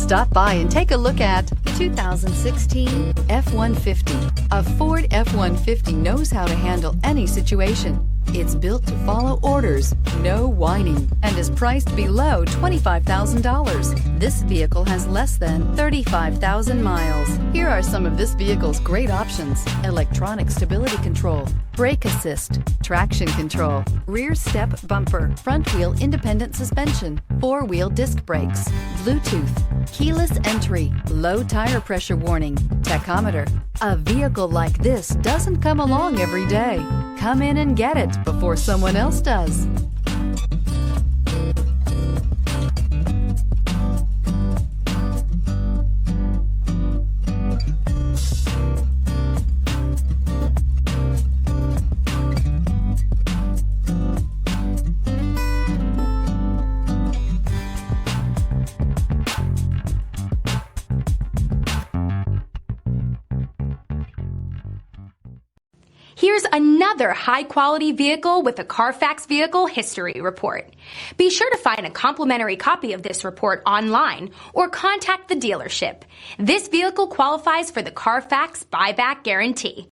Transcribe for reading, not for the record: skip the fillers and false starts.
Stop by and take a look at the 2016 F-150. A Ford F-150 knows how to handle any situation. It's built to follow orders, no whining, and is priced below $25,000. This vehicle has less than 35,000 miles. Here are some of this vehicle's great options: electronic stability control, brake assist, traction control, rear step bumper, front wheel independent suspension, four-wheel disc brakes, Bluetooth, keyless entry, low tire pressure warning, tachometer. A vehicle like this doesn't come along every day. Come in and get it before someone else does. Here's another high-quality vehicle with a CARFAX Vehicle History Report. Be sure to find a complimentary copy of this report online or contact the dealership. This vehicle qualifies for the CARFAX Buyback Guarantee.